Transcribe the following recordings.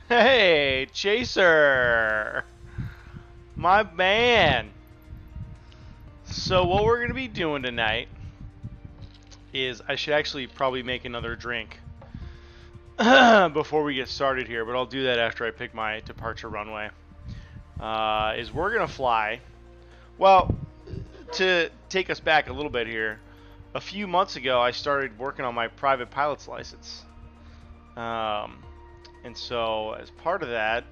Hey, Chaser! My man! So what we're going to be doing tonight is, I should actually probably make another drink before we get started here, but I'll do that after I pick my departure runway. Is we're going to fly. Well, to take us back a little bit here, a few months ago I started working on my private pilot's license. And so as part of that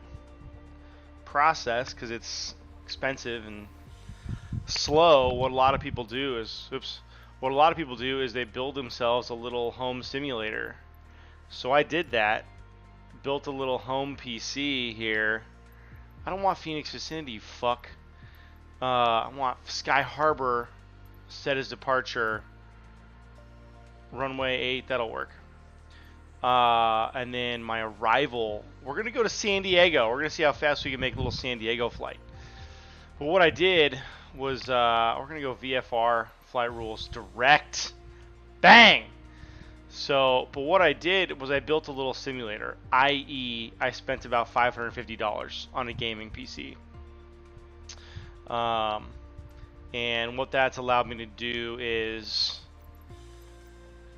process, because it's expensive and slow, what a lot of people do is they build themselves a little home simulator. So I did that, built a little home PC here. I don't want Phoenix Vicinity, fuck. I want Sky Harbor set as departure, runway 8, that'll work. And then my arrival, we're going to go to San Diego. We're going to see how fast we can make a little San Diego flight. But what I did was, we're going to go VFR, flight rules, direct. Bang! So, but what I did was I built a little simulator, i.e. I spent about $550 on a gaming PC. And what that's allowed me to do is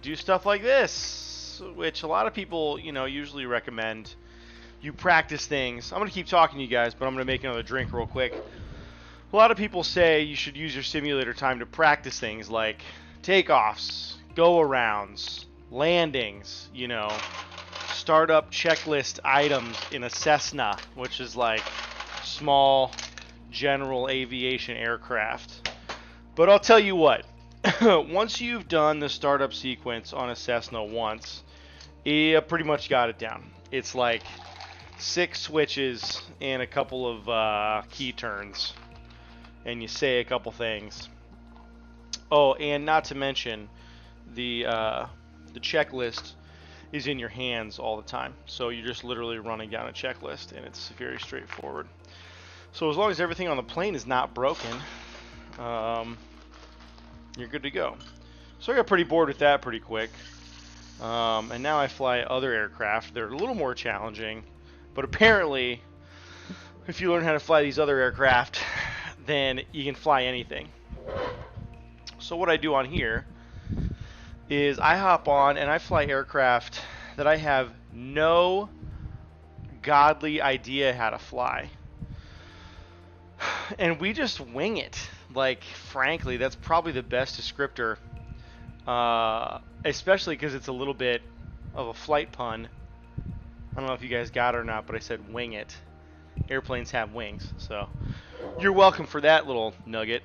do stuff like this, which a lot of people, usually recommend you practice things. I'm going to keep talking to you guys, but I'm going to make another drink real quick. A lot of people say you should use your simulator time to practice things like takeoffs, go-arounds, landings, startup checklist items in a Cessna, which is like small general aviation aircraft. But I'll tell you what, once you've done the startup sequence on a Cessna once, you pretty much got it down. It's like 6 switches and a couple of key turns, and you say a couple things. Oh, and not to mention, the checklist is in your hands all the time. So you're just literally running down a checklist, and it's very straightforward. So as long as everything on the plane is not broken, you're good to go. So I got pretty bored with that pretty quick. And now I fly other aircraft. They're a little more challenging, but apparently if you learn how to fly these other aircraft, then you can fly anything. So what I do on here is I hop on and I fly aircraft that I have no godly idea how to fly. And we just wing it. Like, frankly, that's probably the best descriptor, especially because it's a little bit of a flight pun. I don't know if you guys got it or not, but I said wing it. Airplanes have wings, so you're welcome for that little nugget.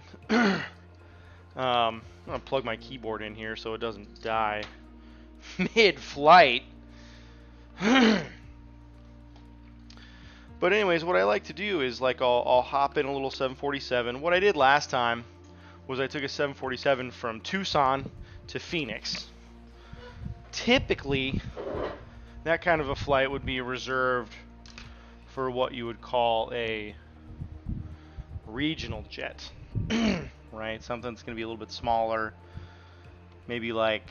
I'm gonna plug my keyboard in here so it doesn't die mid-flight. But anyways, what I like to do is like I'll hop in a little 747. What I did last time was I took a 747 from Tucson to Phoenix. Typically, that kind of a flight would be reserved for what you would call a regional jet, right? Something that's going to be a little bit smaller, maybe like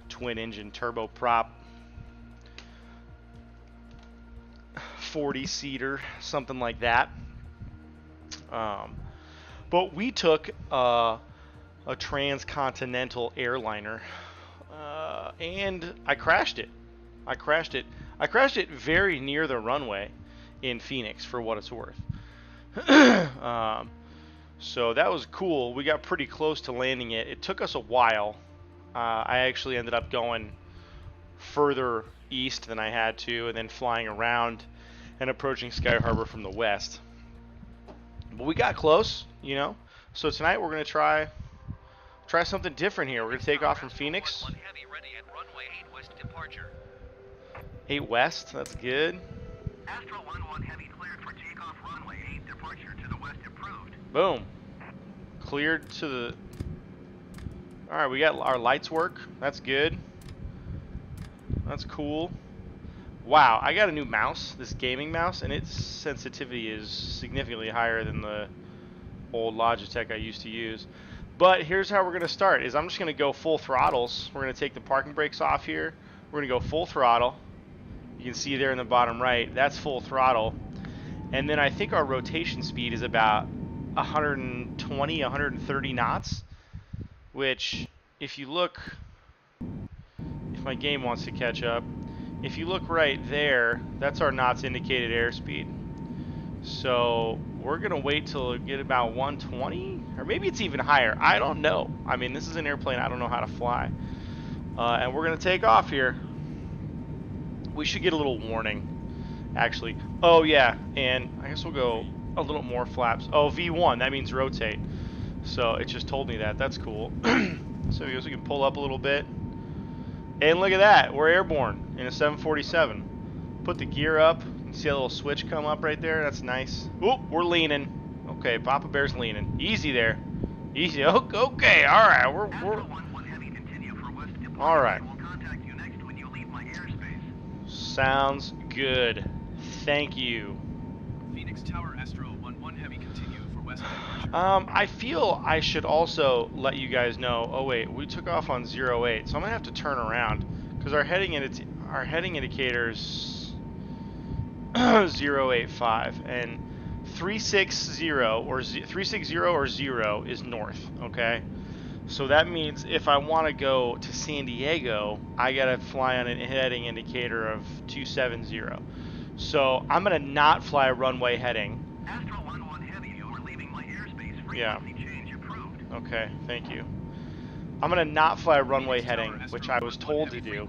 twin engine turboprop, 40-seater, something like that. But we took a transcontinental airliner, and I crashed it. I crashed it very near the runway in Phoenix, for what it's worth. So that was cool. We got pretty close to landing it. It took us a while. I actually ended up going further east than I had to, and then flying around and approaching Sky Harbor from the west. But we got close, you know. So tonight we're gonna try something different here. We're gonna take off from Phoenix. 8 west, that's good. Astro 1-1 Heavy cleared for takeoff runway 8 departure to the west approved. Boom. Cleared to the... Alright, we got our lights work. That's good. That's cool. Wow, I got a new mouse, this gaming mouse, and its sensitivity is significantly higher than the old Logitech I used to use. But here's how we're going to start, is I'm just going to go full throttles. We're going to take the parking brakes off here. We're going to go full throttle. You can see there in the bottom right, that's full throttle. And then I think our rotation speed is about 120, 130 knots, which if you look, if my game wants to catch up, if you look right there, that's our knots indicated airspeed. So we're gonna wait till we get about 120, or maybe it's even higher. I don't know. I mean, this is an airplane I don't know how to fly. And we're gonna take off here. We should get a little warning, actually. Oh yeah, and I guess we'll go a little more flaps. Oh, V1, that means rotate. So it just told me that. That's cool. So I guess we can pull up a little bit. And look at that, we're airborne in a 747. Put the gear up. You see a little switch come up right there? That's nice. Oop, we're leaning. Okay, Papa Bear's leaning. Easy there. Easy. Okay, all right. We're all right. Sounds good. Thank you. Phoenix Tower Astro 1-1 Heavy continue for west departure. I feel I should also let you guys know. Oh wait, we took off on 08, so I'm gonna have to turn around because our heading indicators 085 and 360 or 0 is north. Okay. So that means if I want to go to San Diego, I gotta fly on a heading indicator of 270. So I'm gonna not fly a runway heading. Astro 1-1 Heavy, you are leaving my airspace. Yeah. Frequency change approved. Okay, thank you. I'm gonna not fly a runway heading, which I was told to do.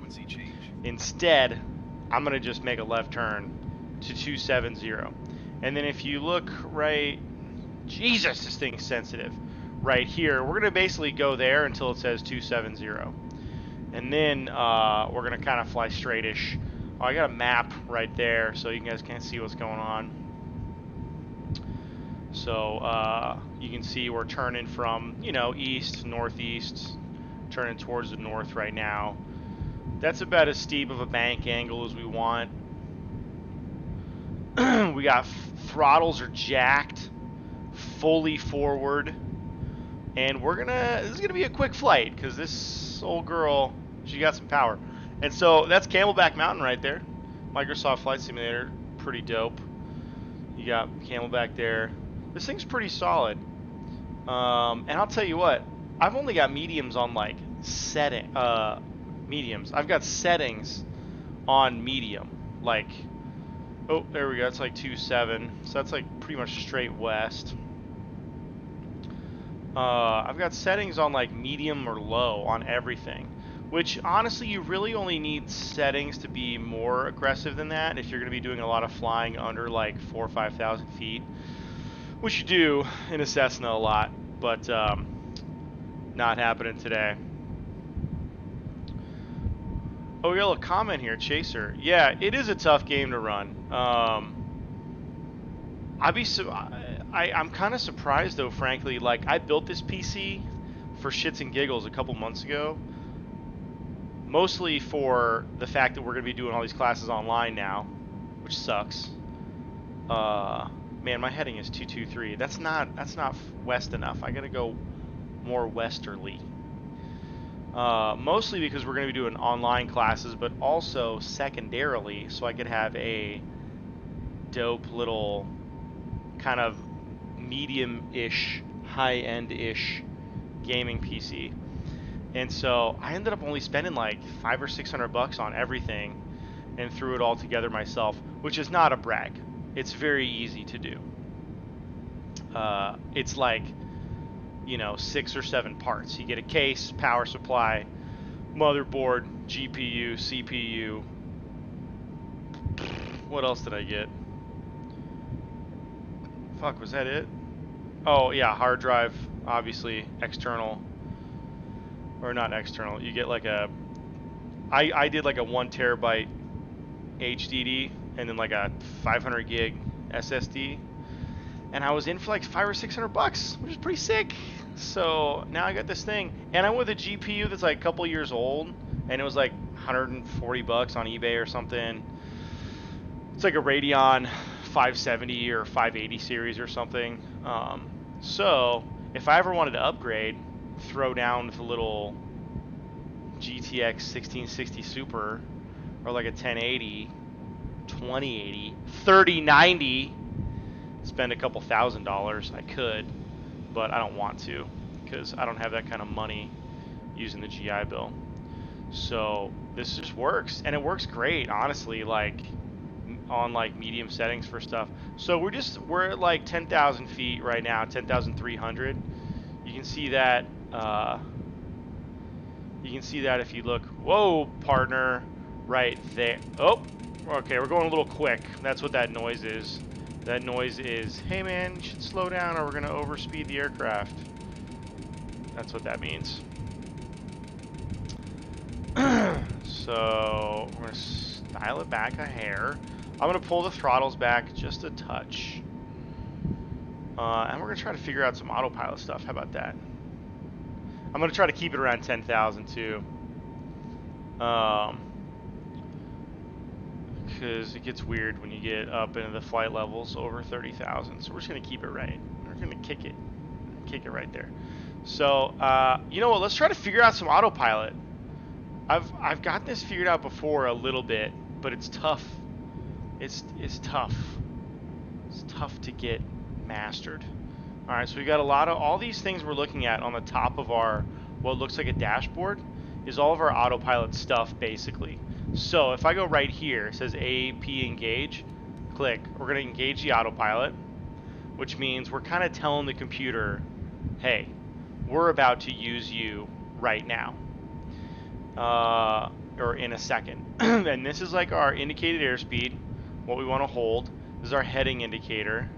Instead, I'm gonna just make a left turn to 270. And then if you look right, Jesus, this thing's sensitive. Right here, we're gonna basically go there until it says 270, and then we're gonna kind of fly straightish. Oh, I got a map right there, so you guys can't see what's going on. So you can see we're turning from, you know, east, northeast, turning towards the north right now. That's about as steep of a bank angle as we want. We got throttles are jacked, fully forward. And this is gonna be a quick flight because this old girl, she got some power. And so that's Camelback Mountain right there. Microsoft Flight Simulator, pretty dope. You got Camelback there. This thing's pretty solid. And I'll tell you what, I've only got mediums on like mediums. I've got settings on medium. Like, oh, there we go. It's like 2.7. So that's like pretty much straight west. I've got settings on like medium or low on everything, which honestly you really only need settings to be more aggressive than that if you're going to be doing a lot of flying under like 4,000 or 5,000 feet, which you do in a Cessna a lot. but not happening today. Oh, we got a little comment here, Chaser. Yeah, it is a tough game to run. I'm kind of surprised though, frankly. Like, I built this PC for shits and giggles a couple months ago, mostly for the fact that we're gonna be doing all these classes online now, which sucks. Man, my heading is 223. That's not west enough. I gotta go more westerly. Mostly because we're going to be doing online classes, but also secondarily so I could have a dope little kind of medium-ish, high-end-ish gaming PC. And so I ended up only spending like $500 or $600 on everything and threw it all together myself, which is not a brag. It's very easy to do. It's like, you know, 6 or 7 parts. You get a case, power supply, motherboard, GPU, CPU. What else did I get? Fuck, was that it? Oh yeah, hard drive, obviously external, or not external. You get like a, I did like a 1 terabyte HDD and then like a 500 gig SSD. And I was in for like $500 or $600, which is pretty sick. So now I got this thing, and I'm with a GPU that's like a couple years old, and it was like $140 on eBay or something. It's like a Radeon 570 or 580 series or something. So if I ever wanted to upgrade, throw down with a little GTX 1660 Super, or like a 1080, 2080, 3090. Spend a couple $1,000s. I could, but I don't want to because I don't have that kind of money using the GI Bill. So this just works, and it works great, honestly, like on like medium settings for stuff. So we're at like 10,000 feet right now, 10,300. You can see that. You can see that if you look. Whoa, partner, right there. Oh, okay, we're going a little quick. That's what that noise is. That noise is, hey man, you should slow down or we're going to overspeed the aircraft. That's what that means. So we're going to dial it back a hair. I'm going to pull the throttles back just a touch. And we're going to try to figure out some autopilot stuff. How about that? I'm going to try to keep it around 10,000 too. Because it gets weird when you get up into the flight levels over 30,000. So we're just going to keep it right. We're going to kick it right there. So, you know what? Let's try to figure out some autopilot. I've got this figured out before a little bit, but it's tough. It's tough. It's tough to get mastered. All right, so we got a lot of all these things we're looking at on the top of our what looks like a dashboard is all of our autopilot stuff basically. So if I go right here, it says AP engage, click, we're going to engage the autopilot, which means we're kind of telling the computer, hey, we're about to use you right now, or in a second. And this is like our indicated airspeed, what we want to hold. This is our heading indicator.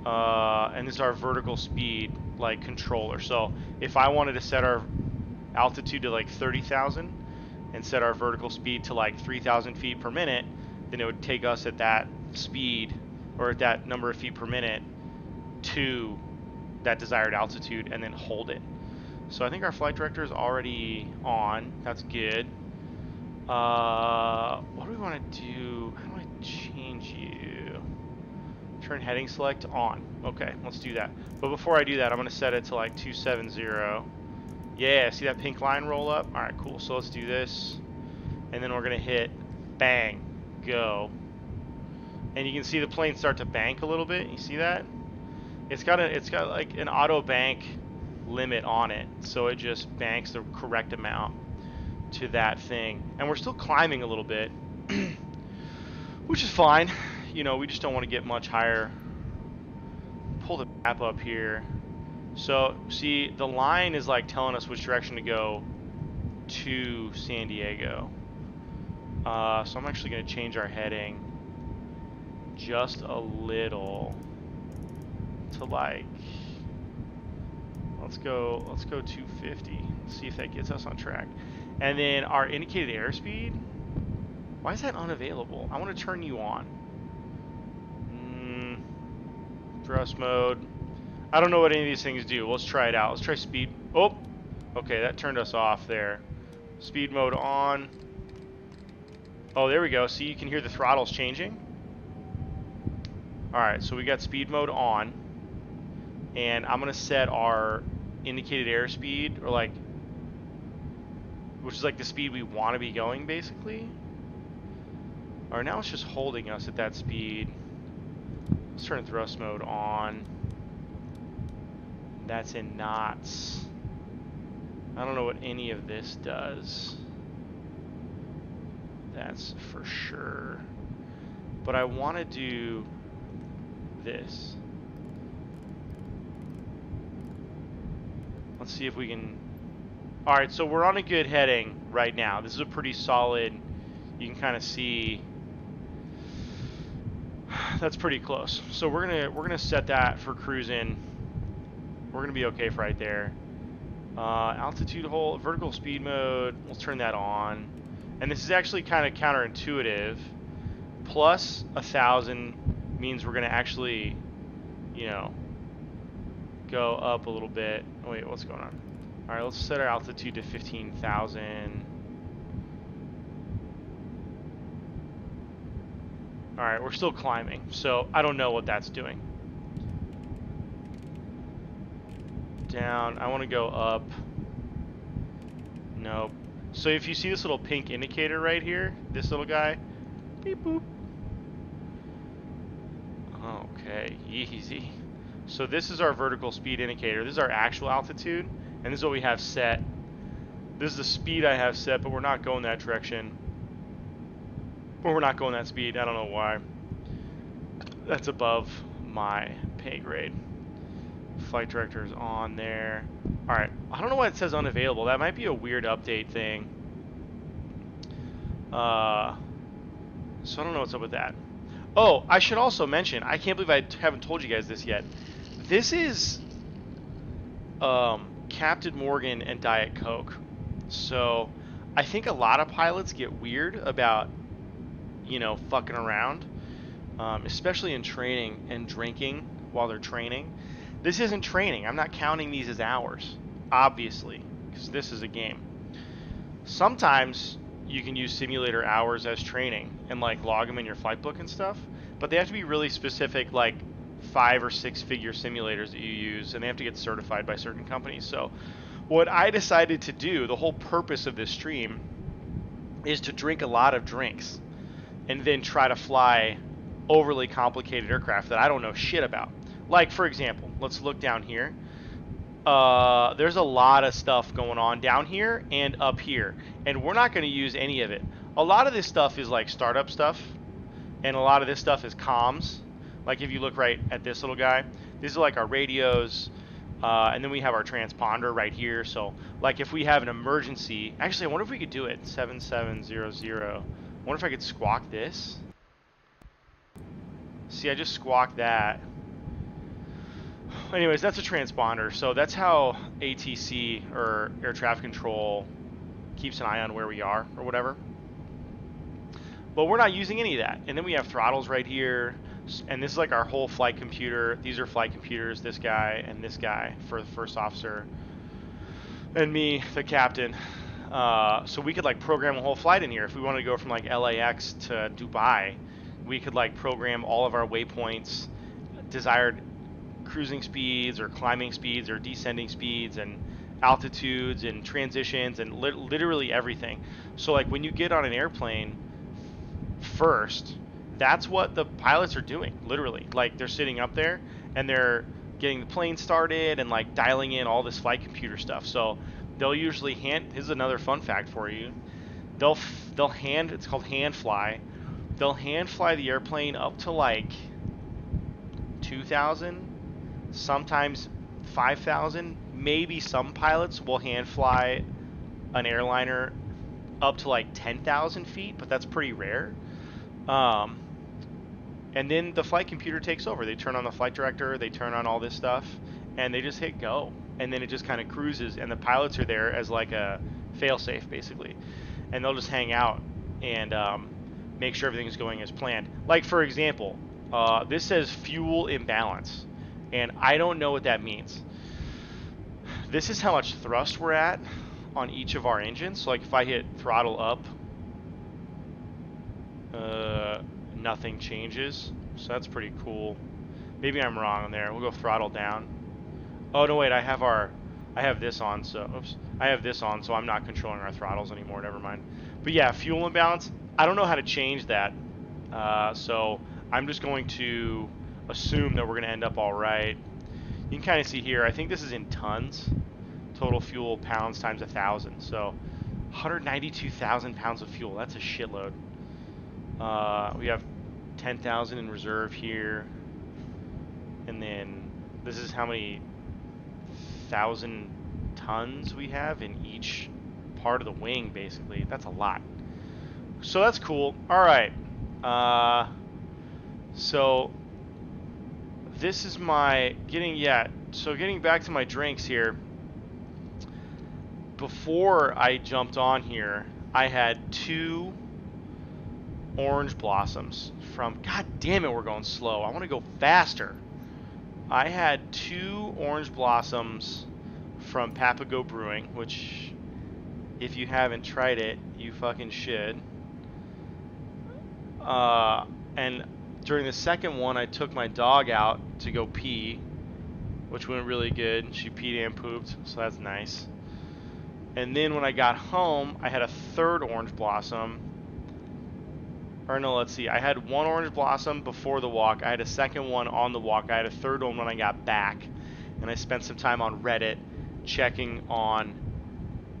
And this is our vertical speed, like controller. So if I wanted to set our altitude to like 30,000 and set our vertical speed to like 3,000 feet per minute, then it would take us at that speed or at that number of feet per minute to that desired altitude and then hold it. So I think our flight director is already on. That's good. What do we want to do? How do I change you? Turn heading select on. Okay, let's do that. But before I do that, I'm going to set it to like 270. Yeah, see that pink line roll up? All right, cool. So let's do this. And then we're going to hit bang, go. And you can see the plane start to bank a little bit. You see that? It's got like an auto bank limit on it. So it just banks the correct amount to that thing. And we're still climbing a little bit, which is fine. You know, we just don't want to get much higher. Pull the map up here. So, see, the line is like telling us which direction to go to San Diego. So I'm actually going to change our heading just a little to like Let's go 250. See if that gets us on track. And then our indicated airspeed. Why is that unavailable? I want to turn you on. Thrust mode. I don't know what any of these things do. Let's try it out. Let's try speed. Oh, okay, that turned us off there. Speed mode on. Oh, there we go. See, you can hear the throttles changing. All right, so we got speed mode on, and I'm gonna set our indicated airspeed, or like, which is like the speed we want to be going, basically. All right, now it's just holding us at that speed. Let's turn thrust mode on. That's in knots. I don't know what any of this does. That's for sure. But I want to do this. Let's see if we can... Alright, so we're on a good heading right now. This is a pretty solid... You can kind of see... That's pretty close. So we're gonna set that for cruising. We're gonna be okay for right there. Altitude hold, vertical speed mode. Let's turn that on. And this is actually kind of counterintuitive. Plus 1,000 means we're gonna actually, you know, go up a little bit. Oh, wait, what's going on? All right, let's set our altitude to 15,000. All right, we're still climbing, so I don't know what that's doing. Down, I want to go up. Nope. So if you see this little pink indicator right here, this little guy, beep boop. Okay, easy. So this is our vertical speed indicator. This is our actual altitude, and this is what we have set. This is the speed I have set, but we're not going that direction. Or we're not going that speed. I don't know why. That's above my pay grade. Flight director is on there. Alright, I don't know why it says unavailable. That might be a weird update thing. So I don't know what's up with that. Oh, I should also mention, I can't believe I haven't told you guys this yet. This is Captain Morgan and Diet Coke. So I think a lot of pilots get weird about, you know, fucking around, especially in training and drinking while they're training. This isn't training. I'm not counting these as hours, obviously, because this is a game. Sometimes you can use simulator hours as training and like log them in your flight book and stuff, but they have to be really specific, like 5 or 6 figure simulators that you use, and they have to get certified by certain companies. So what I decided to do, the whole purpose of this stream, is to drink a lot of drinks and then try to fly overly complicated aircraft that I don't know shit about. Like, for example, let's look down here. There's a lot of stuff going on down here and up here, and we're not going to use any of it. A lot of this stuff is like startup stuff, and a lot of this stuff is comms. Like if you look right at this little guy, these are like our radios, and then we have our transponder right here. So like if we have an emergency, actually I wonder if we could do it. 7700. I wonder if I could squawk this. See, I just squawked that. Anyways, that's a transponder. So that's how ATC, or air traffic control, keeps an eye on where we are or whatever. But we're not using any of that. And then we have throttles right here. And this is like our whole flight computer. These are flight computers, this guy and this guy for the first officer. And me, the captain. So we could like program a whole flight in here. If we wanted to go from like LAX to Dubai, we could like program all of our waypoints, desired cruising speeds or climbing speeds or descending speeds and altitudes and transitions and literally everything. So like when you get on an airplane first, that's what the pilots are doing, literally. Like they're sitting up there and they're getting the plane started and like dialing in all this flight computer stuff. So they'll usually here's another fun fact for you. They'll it's called hand fly. They'll hand fly the airplane up to like 2,000, sometimes 5,000. Maybe some pilots will hand fly an airliner up to like 10,000 feet, but that's pretty rare. And then the flight computer takes over. They turn on the flight director, they turn on all this stuff, and they just hit go. and then it just kind of cruises, and the pilots are there as like a fail-safe basically, and they'll just hang out and make sure everything's going as planned. Like for example, this says fuel imbalance, and I don't know what that means. This is how much thrust we're at on each of our engines. So like if I hit throttle up, nothing changes. So that's pretty cool. Maybe I'm wrong on there. We'll go throttle down. Oh no, wait, I have this on, so oops. I have this on, so I'm not controlling our throttles anymore. Never mind. But yeah, fuel imbalance. I don't know how to change that. So I'm just going to assume that we're going to end up all right. You can kind of see here, I think this is in tons. Total fuel pounds times 1,000. So 192,000 pounds of fuel. That's a shitload. We have 10,000 in reserve here. And then this is how many 1,000 tons we have in each part of the wing, basically. That's a lot. So that's cool. All right. So this is my getting back to my drinks here. Before I jumped on here, I had 2 orange blossoms from, god damn it, we're going slow. I want to go faster. I had 2 orange blossoms from Papago Brewing, which if you haven't tried it, you fucking should. And during the second one, I took my dog out to go pee, which went really good. She peed and pooped, so that's nice. And then when I got home, I had a 3rd orange blossom. Or no, let's see. I had 1 orange blossom before the walk. I had a 2nd one on the walk. I had a 3rd one when I got back. And I spent some time on Reddit checking on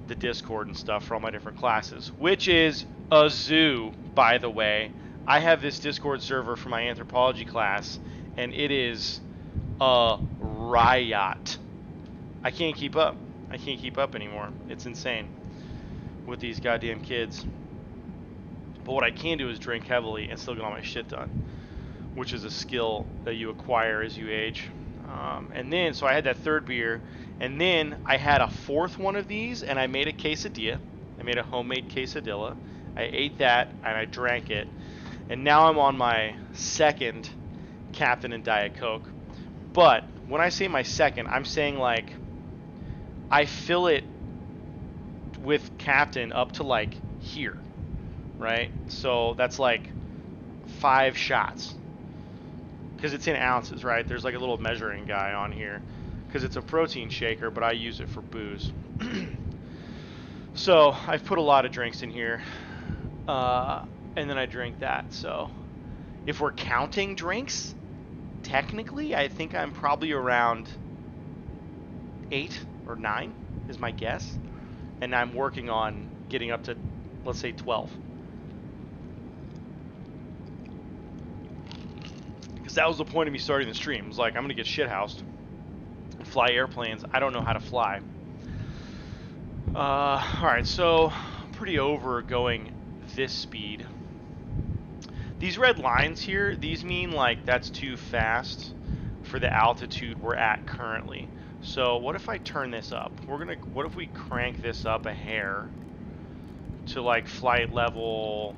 the Discord and stuff for all my different classes, which is a zoo, by the way. I have this Discord server for my anthropology class, and it is a riot. I can't keep up. I can't keep up anymore. It's insane with these goddamn kids. But what I can do is drink heavily and still get all my shit done, which is a skill that you acquire as you age. And then, so I had that 3rd beer, and then I had a 4th one of these, and I made a quesadilla. I made a homemade quesadilla. I ate that, and I drank it. And now I'm on my 2nd Captain and Diet Coke. But when I say my 2nd, I'm saying like I fill it with Captain up to like here, right? So that's like 5 shots. Because it's in ounces, right? There's like a little measuring guy on here. Because it's a protein shaker, but I use it for booze. So I've put a lot of drinks in here. And then I drink that. So if we're counting drinks, technically, I think I'm probably around 8 or 9 is my guess. And I'm working on getting up to, let's say, 12. Because that was the point of me starting the stream. It was like, I'm going to get shithoused. Fly airplanes. I don't know how to fly. Alright, so I'm pretty over going this speed. These red lines here, these mean like that's too fast for the altitude we're at currently. So what if I turn this up? What if we crank this up a hair to like flight level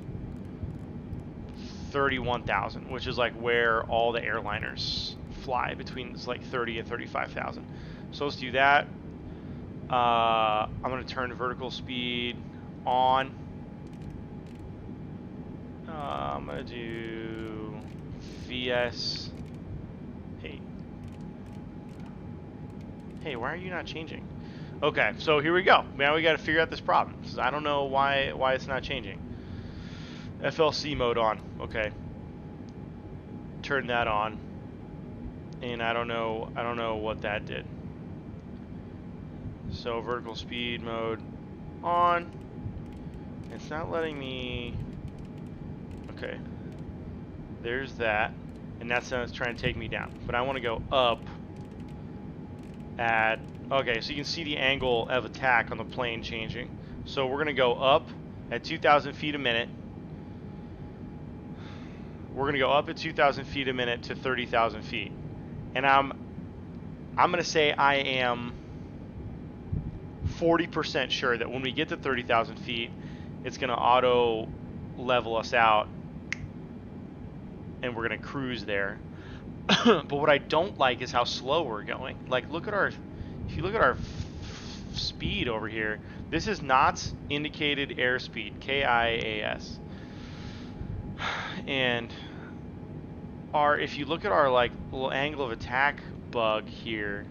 31,000, which is like where all the airliners fly, between it's like 30 and 35,000. So let's do that. I'm going to turn vertical speed on. I'm going to do VS 8. Hey, why are you not changing? Okay, so here we go. Now we got to figure out this problem. I don't know why it's not changing. FLC mode on. Okay. Turn that on. And I don't know what that did. So vertical speed mode on. It's not letting me. Okay. There's that. And that's how it's trying to take me down. But I want to go up at. Okay, so you can see the angle of attack on the plane changing. So we're going to go up at 2,000 feet a minute. We're going to go up at 2,000 feet a minute to 30,000 feet. And I'm going to say I am 40% sure that when we get to 30,000 feet, it's going to auto level us out and we're going to cruise there. But what I don't like is how slow we're going. Like, look at our, if you look at our speed over here, this is knots indicated airspeed, KIAS. And if you look at our like little angle of attack bug here,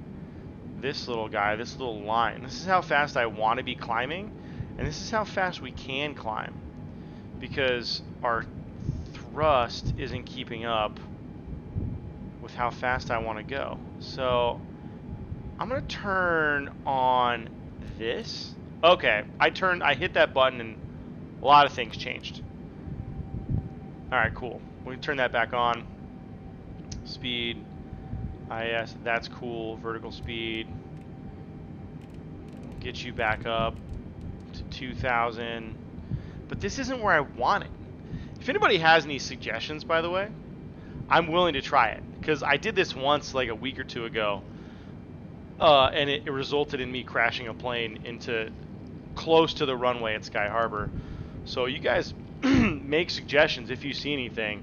this little guy, this little line, this is how fast I want to be climbing, and this is how fast we can climb, because our thrust isn't keeping up with how fast I want to go. So I'm gonna turn on this. Okay, I hit that button and a lot of things changed. Alright, cool. We can turn that back on. Speed, IS, that's cool. Vertical speed. Get you back up to 2,000. But this isn't where I want it. If anybody has any suggestions, by the way, I'm willing to try it. Because I did this once like a week or two ago. And it resulted in me crashing a plane into close to the runway at Sky Harbor. So you guys make suggestions if you see anything.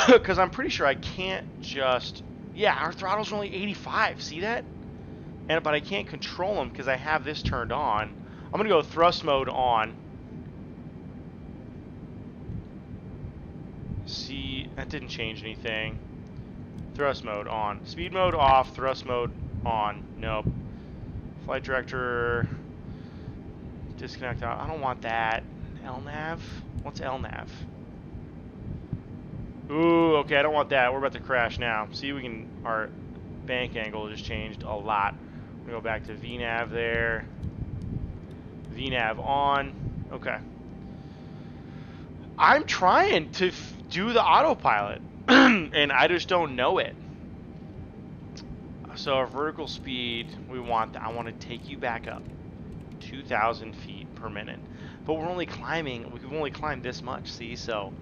Because I'm pretty sure I can't just... Yeah, our throttle's only 85. See that? But I can't control them because I have this turned on. I'm going to go thrust mode on. See, that didn't change anything. Thrust mode on. Speed mode off. Thrust mode on. Nope. Flight director. Disconnect out. I don't want that. LNAV? What's LNAV? Ooh, okay, I don't want that. We're about to crash now. See, our bank angle just changed a lot. I'm gonna go back to VNAV there. VNAV on. Okay. I'm trying to do the autopilot, and I just don't know it. So our vertical speed, we want that. I want to take you back up 2,000 feet per minute. But we're only climbing, we can only climb this much, see? So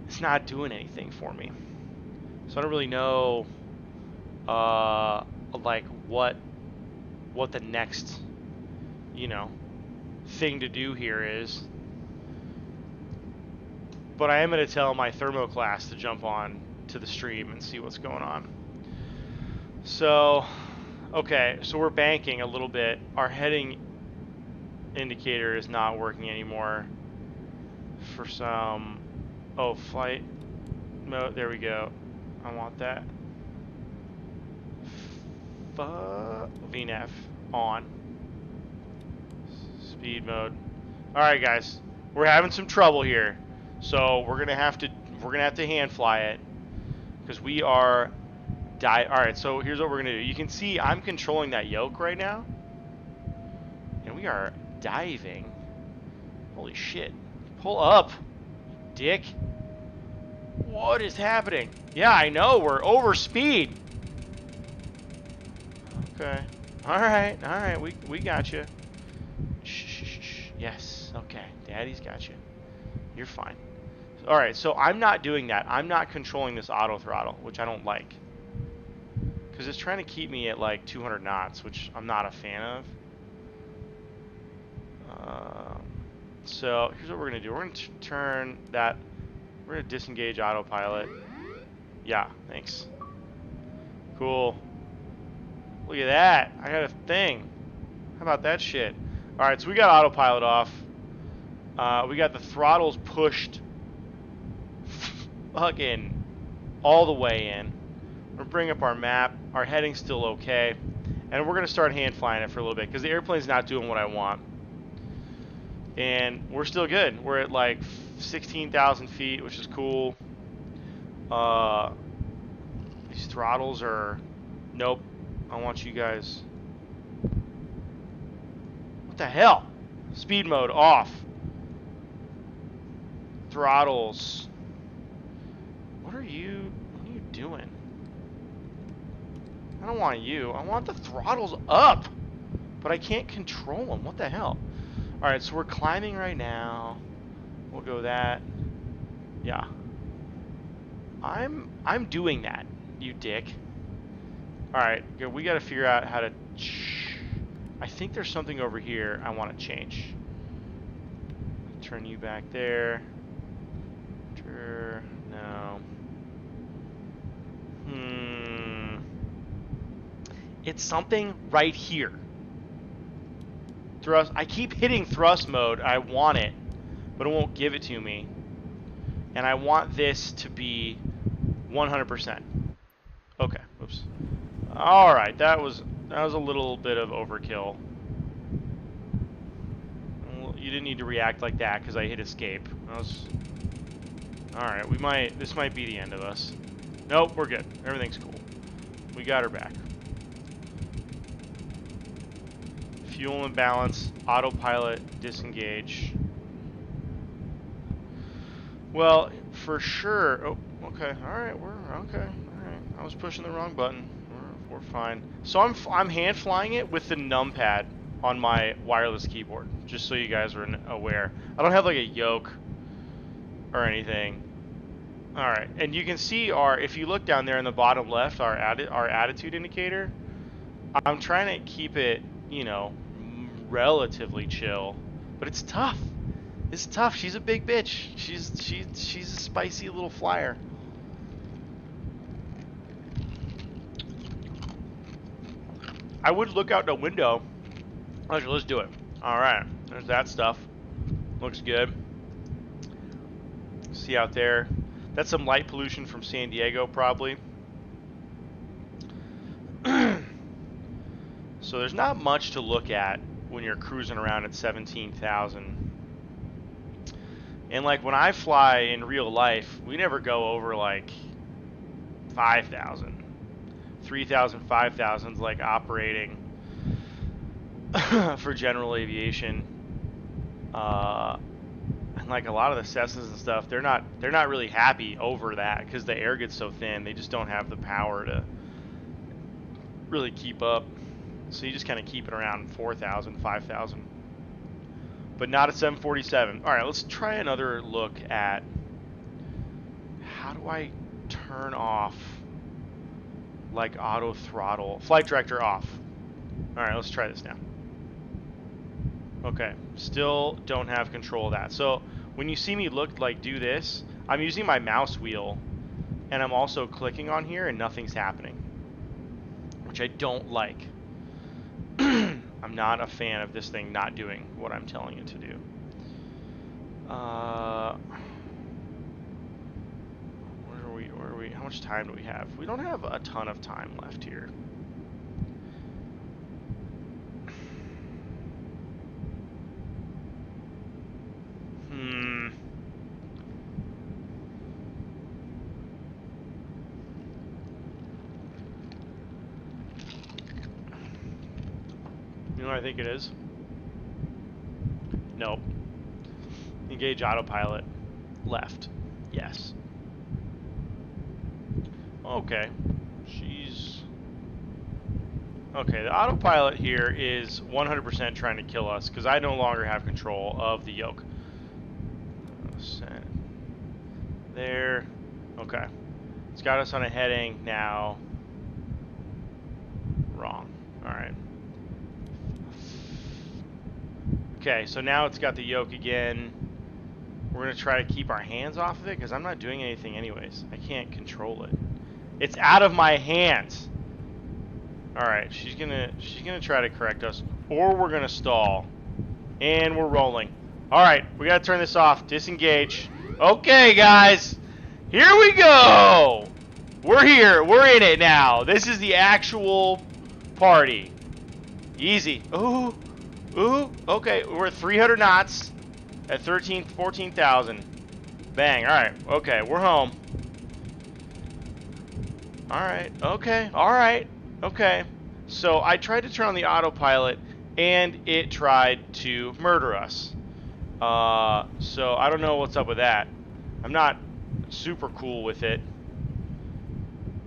it's not doing anything for me. So I don't really know like what the next, thing to do here is. But I am going to tell my thermo class to jump on to the stream and see what's going on. So, okay, so we're banking a little bit. Our heading indicator is not working anymore for some... Oh, flight mode. There we go. I want that. VNAV on. Speed mode. All right, guys, we're having some trouble here, so we're gonna have to hand fly it because we are All right, so here's what we're gonna do. You can see I'm controlling that yoke right now, and we are diving. Holy shit! Pull up, dick. What is happening? Yeah, I know, we're over speed. Okay. Alright, we got you. Shh. Yes, okay. Daddy's got you. You're fine. Alright, so I'm not doing that. I'm not controlling this auto throttle, which I don't like. Because it's trying to keep me at like 200 knots, which I'm not a fan of. So here's what we're going to do. We're going to turn that... We're going to disengage autopilot. Yeah, thanks. Cool. Look at that. I got a thing. How about that shit? Alright, so we got autopilot off. We got the throttles pushed fucking all the way in. We're going to bring up our map. Our heading's still okay. And we're going to start hand flying it for a little bit because the airplane's not doing what I want. And we're still good. We're at like 16,000 feet, which is cool. These throttles are... Nope. I want you guys... What the hell? Speed mode off. Throttles. What are you doing? I don't want you. I want the throttles up. But I can't control them. What the hell? Alright, so we're climbing right now. We'll go that. Yeah. I'm doing that, you dick. Alright, we gotta figure out how to I think there's something over here I want to change. Turn you back there. No. It's something right here. Thrust. I keep hitting thrust mode. I want it, but it won't give it to me. And I want this to be 100%. Okay. Oops. All right. That was a little bit of overkill. You didn't need to react like that because I hit escape. All right. This might be the end of us. Nope. We're good. Everything's cool. We got her back. Fuel imbalance, autopilot, disengage. Well, for sure. Oh, okay. All right, we're okay. All right. I was pushing the wrong button. We're fine. So I'm hand flying it with the numpad on my wireless keyboard, just so you guys are aware. I don't have like a yoke or anything. All right, and you can see if you look down there in the bottom left, our attitude indicator. I'm trying to keep it, relatively chill, but it's tough. It's tough. She's a big bitch. She's a spicy little flyer. I would look out the window. Actually, let's do it. All right, there's that stuff. Looks good. See out there. That's some light pollution from San Diego, probably. So there's not much to look at when you're cruising around at 17,000. And like when I fly in real life, we never go over like 5,000. 3,000, 5,000 is like operating for general aviation. And like a lot of the Cessnas and stuff, they're not really happy over that because the air gets so thin. They just don't have the power to really keep up. So you just kind of keep it around 4,000, 5,000. But not at 747. All right, let's try another look at how do I turn off like auto throttle. Flight director off. All right, let's try this now. Okay, still don't have control of that. So when you see me do this, I'm using my mouse wheel and I'm also clicking on here and nothing's happening, which I don't like. I'm not a fan of this thing not doing what I'm telling it to do. Where are we? How much time do we have? We don't have a ton of time left here. You know what I think it is? Nope. Engage autopilot. Left. Yes. Okay. Okay, the autopilot here is 100% trying to kill us because I no longer have control of the yoke. There. Okay. It's got us on a heading now. Wrong. Alright. Okay, so now it's got the yoke again. We're going to try to keep our hands off of it because I'm not doing anything anyways. I can't control it. It's out of my hands. Alright, she's gonna try to correct us. Or we're gonna stall. And we're rolling. Alright, we gotta turn this off. Disengage. Okay, guys. Here we go. We're here. We're in it now. This is the actual party. Easy. Ooh. Ooh. Okay, we're at 300 knots at 14,000. Bang. Alright. Okay, we're home. Alright. Okay. Alright. Okay. So I tried to turn on the autopilot and it tried to murder us. So I don't know what's up with that. I'm not super cool with it.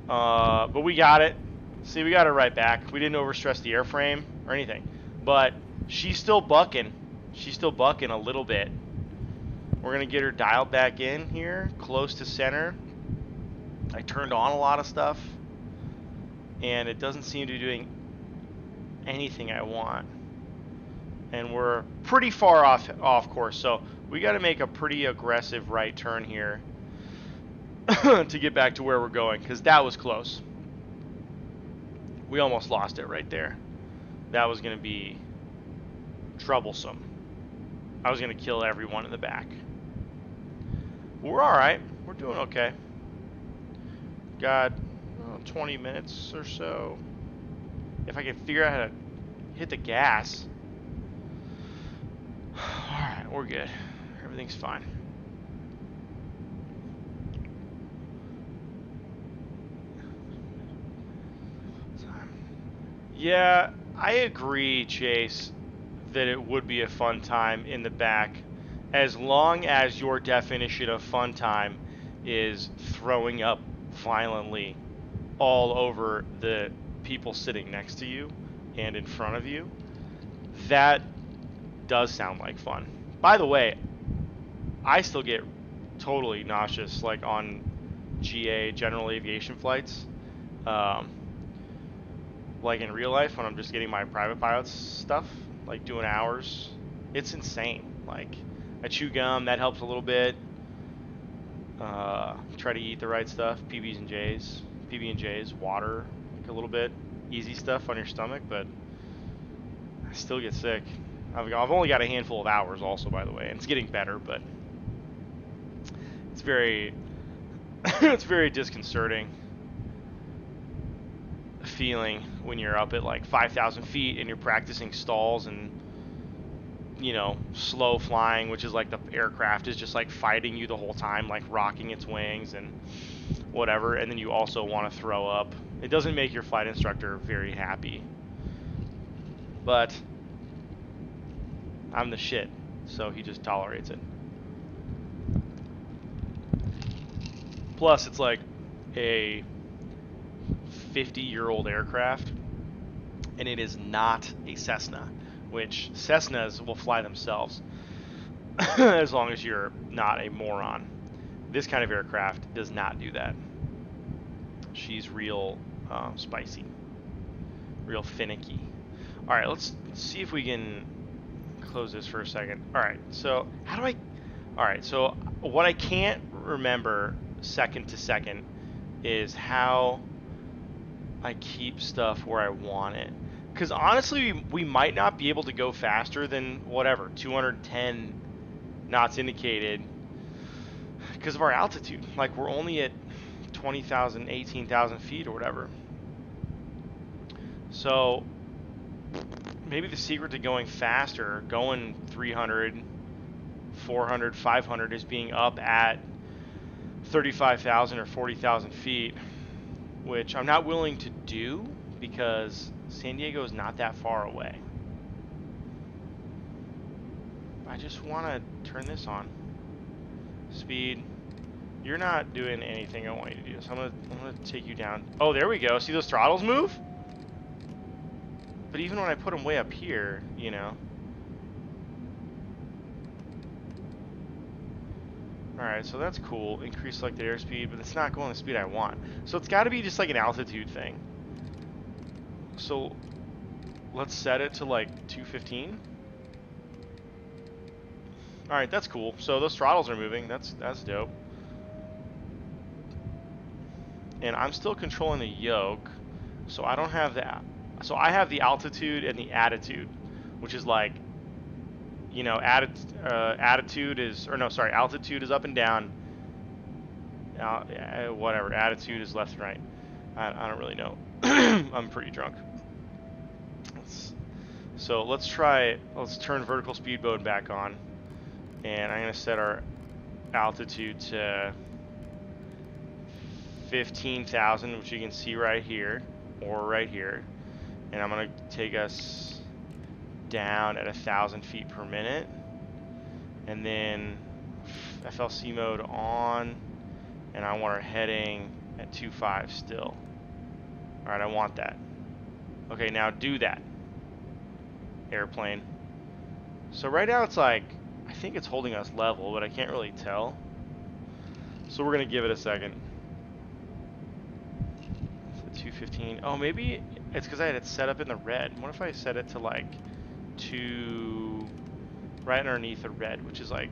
But we got it. See, we got it right back. We didn't overstress the airframe or anything. But she's still bucking. She's still bucking a little bit. We're going to get her dialed back in here, close to center. I turned on a lot of stuff. And it doesn't seem to be doing anything I want. and we're pretty far off course, so we got to make a pretty aggressive right turn here to get back to where we're going, because that was close. We almost lost it right there. That was going to be troublesome. I was going to kill everyone in the back. We're alright. We're doing okay. Got 20 minutes or so. If I can figure out how to hit the gas. Alright, we're good. Everything's fine. Yeah, I agree, Chase, that it would be a fun time in the back, as long as your definition of fun time is throwing up violently all over the people sitting next to you and in front of you. That does sound like fun. By the way, I still get totally nauseous, like on GA, general aviation flights. Like in real life when I'm just getting my private pilot's stuff, like doing hours, it's insane. Like, I chew gum, that helps a little bit. Try to eat the right stuff, PB&Js, water, like a little bit, easy stuff on your stomach, but I still get sick. I've only got a handful of hours also, by the way, and it's getting better, but it's very, it's very disconcerting feeling when you're up at like 5,000 feet and you're practicing stalls and, you know, slow flying, which is like the aircraft is just like fighting you the whole time, like rocking its wings and whatever, and then you also want to throw up. It doesn't make your flight instructor very happy, but I'm the shit, so he just tolerates it. Plus, it's like a 50-year-old aircraft, and it is not a Cessna, which Cessnas will fly themselves as long as you're not a moron. This kind of aircraft does not do that. She's real spicy, real finicky. All right, let's see if we can close this for a second. All right, so how do I... All right, so what I can't remember second to second is how I keep stuff where I want it. Because honestly, we might not be able to go faster than whatever, 210 knots indicated because of our altitude. Like, we're only at 20,000, 18,000 feet or whatever. So maybe the secret to going faster, going 300, 400, 500 is being up at 35,000 or 40,000 feet, which I'm not willing to do because San Diego is not that far away. I just want to turn this on. Speed. You're not doing anything I want you to do, so I'm gonna take you down. Oh, there we go. See those throttles move? But even when I put them way up here, you know. Alright, so that's cool. Increase selected airspeed, but it's not going the speed I want. So it's got to be just like an altitude thing. So let's set it to like 215. Alright, that's cool. So those throttles are moving. That's dope. And I'm still controlling the yoke, so I don't have that. So I have the altitude and the attitude, which is like, you know, altitude is up and down. Whatever, attitude is left and right. I don't really know. I'm pretty drunk. So let's turn vertical speed mode back on, and I'm gonna set our altitude to 15,000, which you can see right here, or right here, and I'm gonna take us down at 1,000 feet per minute, and then FLC mode on, and I want our heading at 2.5 still. All right, I want that. Okay, now do that. Airplane. So right now it's like, I think it's holding us level, but I can't really tell. So we're gonna give it a second. 215. Oh, maybe it's because I had it set up in the red. What if I set it to like 2? right underneath the red, which is like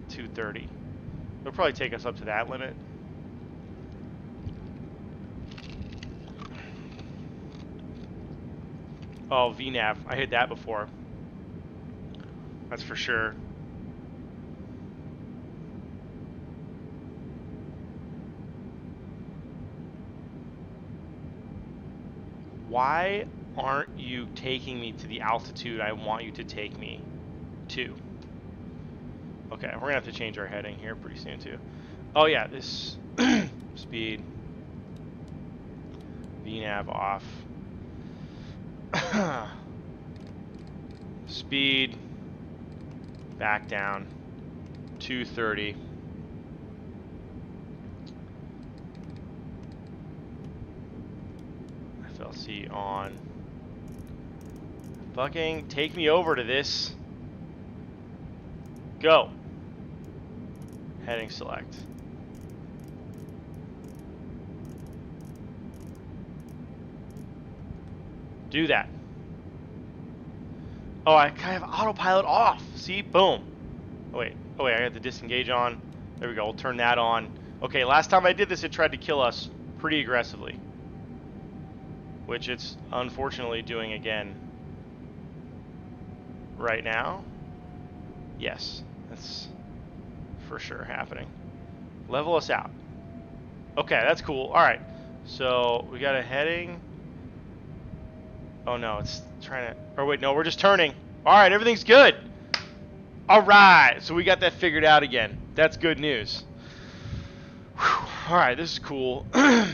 230. It'll probably take us up to that limit. Oh, VNAV. I hit that before. That's for sure. Why aren't you taking me to the altitude I want you to take me to? Okay, we're gonna have to change our heading here pretty soon too. Oh yeah, this speed. VNAV off. Speed back down. 230. FLC on. Fucking take me over to this. Go. Heading select. Do that. Oh, I kind of autopilot off. See? Boom. Oh, wait. Oh, wait. I got the disengage on. There we go. We'll turn that on. Okay, last time I did this, it tried to kill us pretty aggressively. Which it's unfortunately doing again. Right now. Yes. That's for sure happening. Level us out. Okay, that's cool. Alright. So, we got a heading. Oh no, it's trying to... Oh wait, no, we're just turning. Alright, everything's good. Alright, so we got that figured out again. That's good news. Alright, this is cool. We're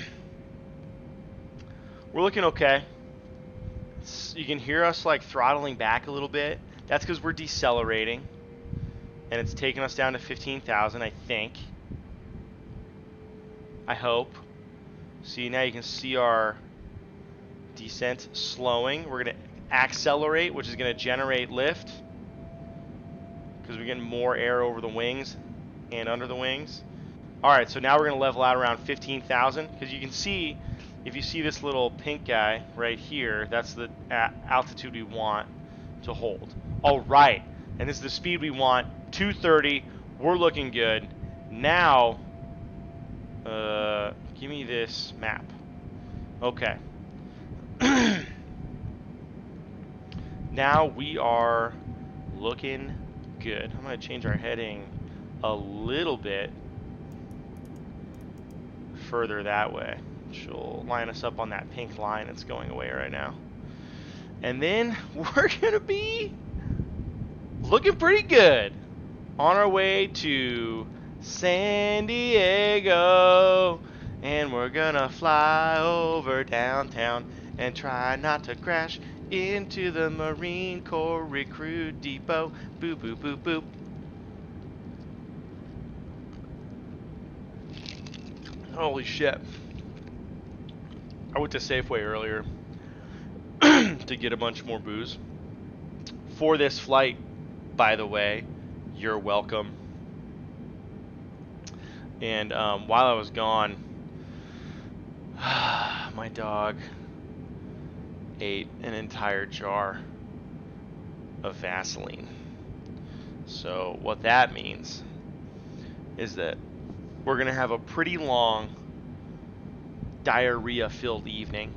looking okay. You can hear us like throttling back a little bit. That's because we're decelerating. And it's taking us down to 15,000, I think. I hope. See, now you can see our descent slowing. We're going to accelerate, which is going to generate lift. Because we're getting more air over the wings and under the wings. Alright, so now we're going to level out around 15,000. Because you can see, if you see this little pink guy right here, that's the altitude we want to hold. Alright, and this is the speed we want. 230. We're looking good. Now, give me this map. Okay. Now we are looking good. I'm going to change our heading a little bit further that way, which will line us up on that pink line that's going away right now. And then we're going to be looking pretty good on our way to San Diego. And we're going to fly over downtown and try not to crash into the Marine Corps Recruit Depot. Boop, boop, boop, boop. Holy shit. I went to Safeway earlier to get a bunch more booze. For this flight, by the way, you're welcome. And while I was gone, my dog ate an entire jar of Vaseline. So what that means is that we're going to have a pretty long diarrhea-filled evening,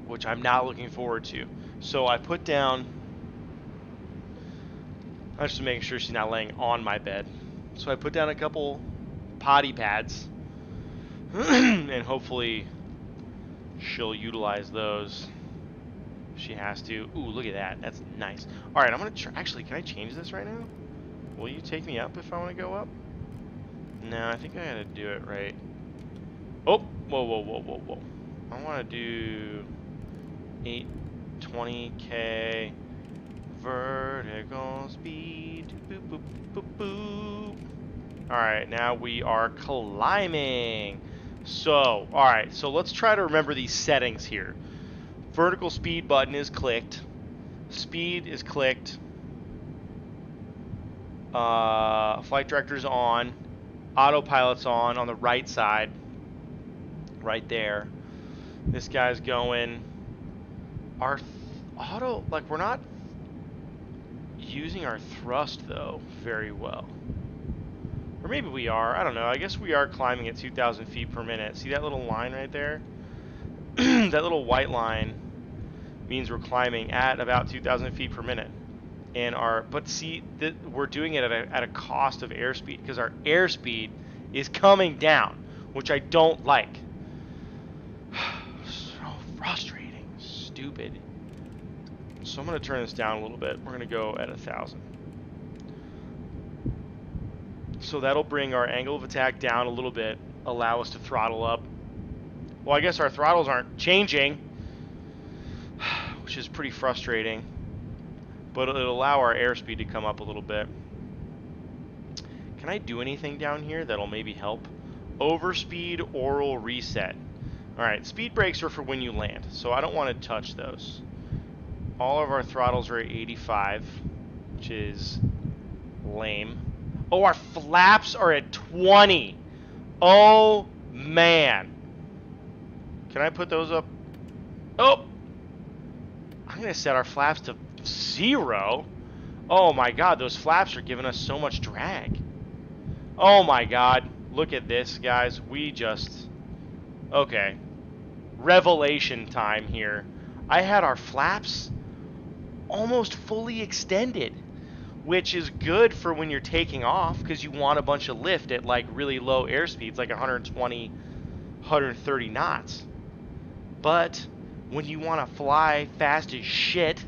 which I'm not looking forward to. So I put down, I'm just making sure she's not laying on my bed. So I put down a couple potty pads, and hopefully she'll utilize those if she has to. Ooh, look at that. That's nice. All right, I'm going to try. Actually, can I change this right now? Will you take me up if I want to go up? No, I think I got to do it right. Oh, whoa, whoa, whoa, whoa, whoa. I want to do 820K vertical speed. Boop, boop, boop, boop. All right, now we are climbing. So, all right, so let's try to remember these settings here. Vertical speed button is clicked. Speed is clicked. Flight director's on. Autopilot's on the right side. Right there. This guy's going. Our auto, like, we're not using our thrust, though, very well. Or maybe we are. I don't know. I guess we are climbing at 2,000 feet per minute. See that little line right there? That little white line means we're climbing at about 2,000 feet per minute. And but see, we're doing it at a cost of airspeed, because our airspeed is coming down, which I don't like. So frustrating. Stupid. So I'm going to turn this down a little bit. We're going to go at 1,000. So that'll bring our angle of attack down a little bit, allow us to throttle up. Well, I guess our throttles aren't changing, which is pretty frustrating. But it'll allow our airspeed to come up a little bit. Can I do anything down here that'll maybe help? Overspeed, oral reset. Alright, speed brakes are for when you land, so I don't want to touch those. All of our throttles are at 85, which is lame. Oh, our flaps are at 20. Oh, man. Can I put those up? Oh! I'm going to set our flaps to 0. Oh, my God. Those flaps are giving us so much drag. Oh, my God. Look at this, guys. We just... Okay. Revelation time here. I had our flaps almost fully extended, which is good for when you're taking off, because you want a bunch of lift at like really low airspeeds, like 120, 130 knots. But when you want to fly fast as shit,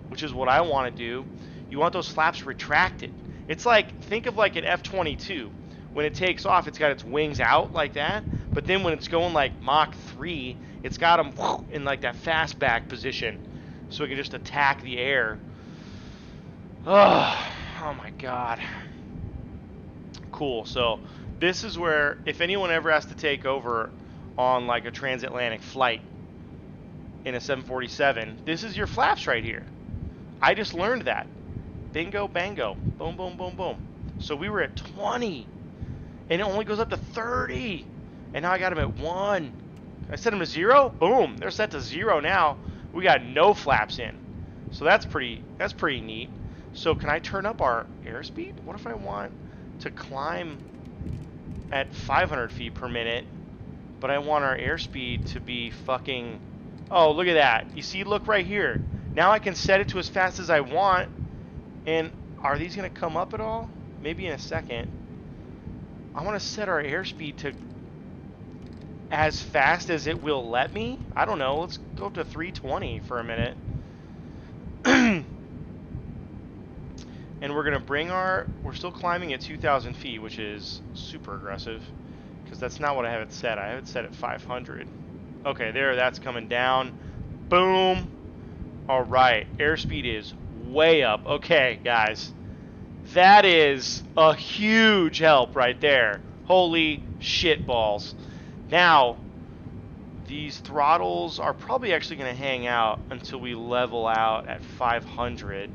which is what I want to do, you want those flaps retracted. It's like, think of like an F-22. When it takes off, it's got its wings out like that, but then when it's going like Mach 3, it's got them in like that fastback position, so it can just attack the air. Oh my God. Cool. So this is where, if anyone ever has to take over on like a transatlantic flight in a 747, this is your flaps right here. I just learned that. Bingo, bango. Boom, boom, boom, boom. So we were at 20, and it only goes up to 30. And now I got them at 1. I set them to 0. Boom. They're set to 0 now. We got no flaps in. So that's pretty neat. So can I turn up our airspeed? What if I want to climb at 500 feet per minute, but I want our airspeed to be fucking... Oh, look at that. You see, look right here. Now I can set it to as fast as I want. And are these going to come up at all? Maybe in a second. I want to set our airspeed to as fast as it will let me. I don't know. Let's go up to 320 for a minute. And we're going to bring we're still climbing at 2,000 feet, which is super aggressive, because that's not what I have it set. I have it set at 500. Okay, there, that's coming down. Boom. All right, airspeed is way up. Okay, guys, that is a huge help right there. Holy shit balls. Now, these throttles are probably actually going to hang out until we level out at 500.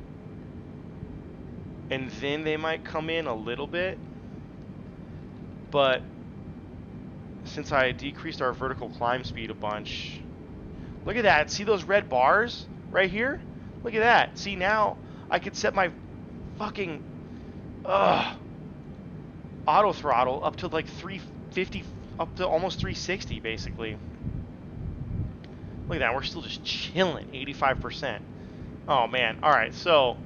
And then they might come in a little bit. But since I decreased our vertical climb speed a bunch, look at that. See those red bars right here? Look at that. See, now I could set my fucking auto throttle up to like 350, up to almost 360 basically. Look at that. We're still just chilling, 85%. Oh man. All right. So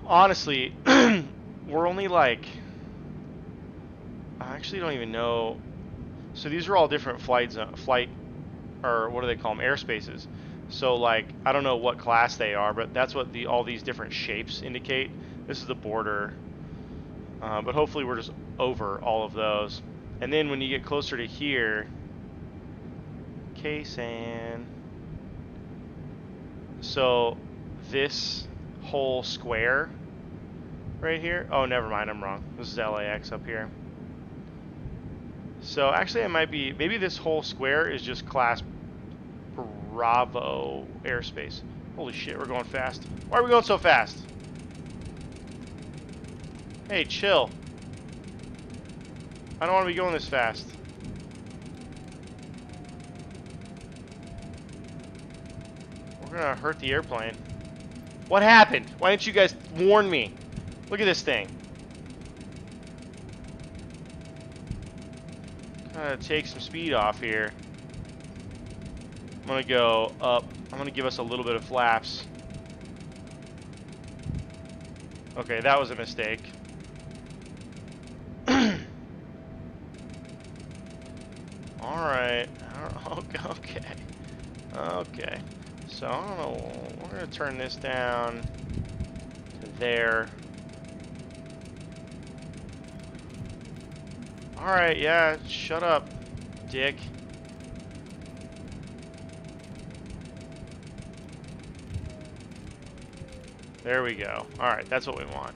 honestly, we're only like, I actually don't even know. So these are all different flight, or what do they call them? Airspaces. So like, I don't know what class they are, but that's what all these different shapes indicate. This is the border. But hopefully we're just over all of those. And then when you get closer to here, KSAN. So this whole square right here. Oh, never mind, I'm wrong. This is LAX up here. So actually it might be, maybe this whole square is just class Bravo airspace. Holy shit, we're going fast. Why are we going so fast? Hey, chill. I don't want to be going this fast. We're gonna hurt the airplane. What happened? Why didn't you guys warn me? Look at this thing. Gotta take some speed off here. I'm gonna go up. I'm gonna give us a little bit of flaps. Okay, that was a mistake. Alright. Okay. Okay. So, I don't know. We're gonna turn this down to there. Alright, yeah, shut up, dick. There we go. Alright, that's what we want.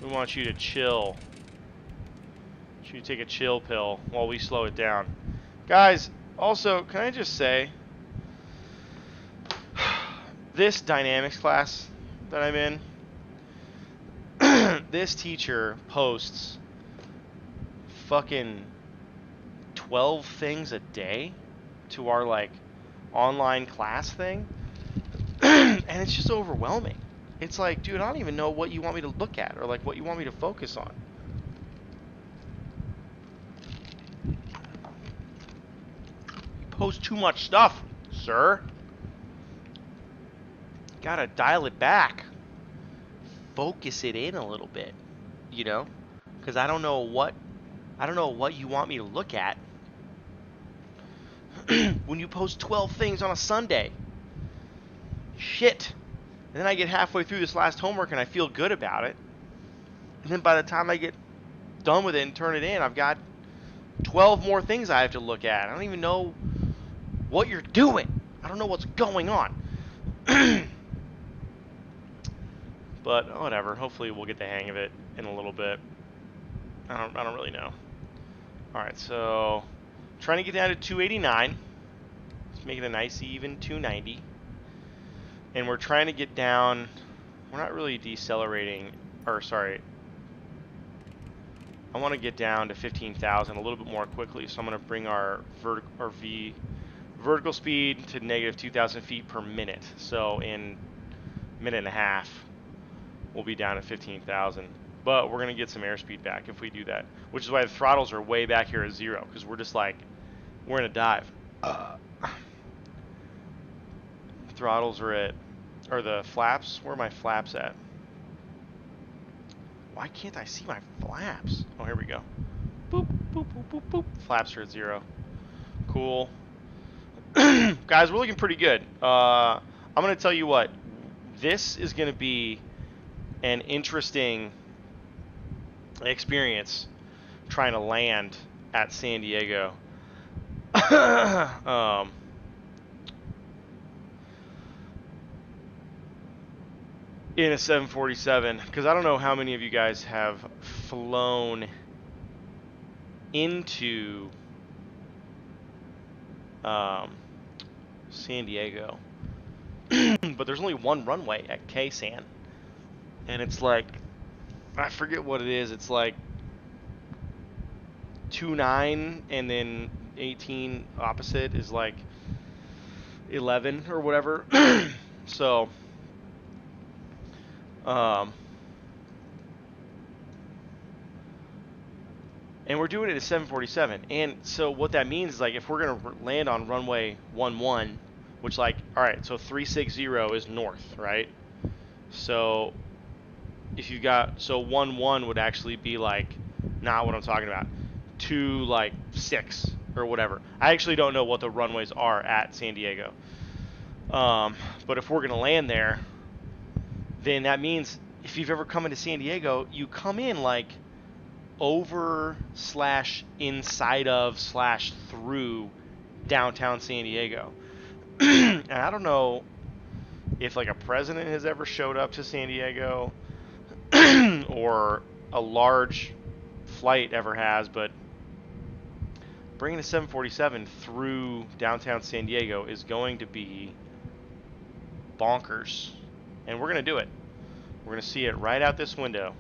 We want you to chill. Want you to take a chill pill while we slow it down. Guys, also, can I just say, this dynamics class that I'm in, this teacher posts fucking 12 things a day to our, like, online class thing. And it's just overwhelming. It's like, dude, I don't even know what you want me to look at or, like, what you want me to focus on. You post too much stuff, sir. Gotta dial it back. Focus it in a little bit, you know? Because I don't know what you want me to look at when you post 12 things on a Sunday. Shit. And then I get halfway through this last homework and I feel good about it. And then by the time I get done with it and turn it in, I've got 12 more things I have to look at. I don't even know what you're doing. I don't know what's going on. But whatever. Hopefully we'll get the hang of it in a little bit. I don't really know. Alright, so trying to get down to 289. Let's make it a nice even 290. And we're trying to get down, we're not really decelerating, or sorry, I want to get down to 15,000 a little bit more quickly, so I'm going to bring our vertical speed to negative 2,000 feet per minute. So in a minute and a half, we'll be down to 15,000. But we're going to get some airspeed back if we do that, which is why the throttles are way back here at 0, because we're just like, we're in a dive. Throttles are at, or the flaps, where are my flaps at? Why can't I see my flaps? Oh, here we go. Boop, boop, boop, boop, boop. Flaps are at 0. Cool. Guys, we're looking pretty good. I'm going to tell you what. This is going to be an interesting experience trying to land at San Diego. In a 747, because I don't know how many of you guys have flown into San Diego, but there's only one runway at KSAN, and it's like, I forget what it is, it's like 29 and then 18 opposite is like 11 or whatever. So and we're doing it at 747, and so what that means is, like, if we're gonna land on runway 11, which, like, all right, so 360 is north, right? So if you got, so 11 would actually be like not what I'm talking about, 2-6 or whatever. I actually don't know what the runways are at San Diego, but if we're gonna land there, then that means if you've ever come into San Diego, you come in like over / inside of / through downtown San Diego. And I don't know if like a president has ever showed up to San Diego or a large flight ever has, but bringing a 747 through downtown San Diego is going to be bonkers. And we're going to do it. We're going to see it right out this window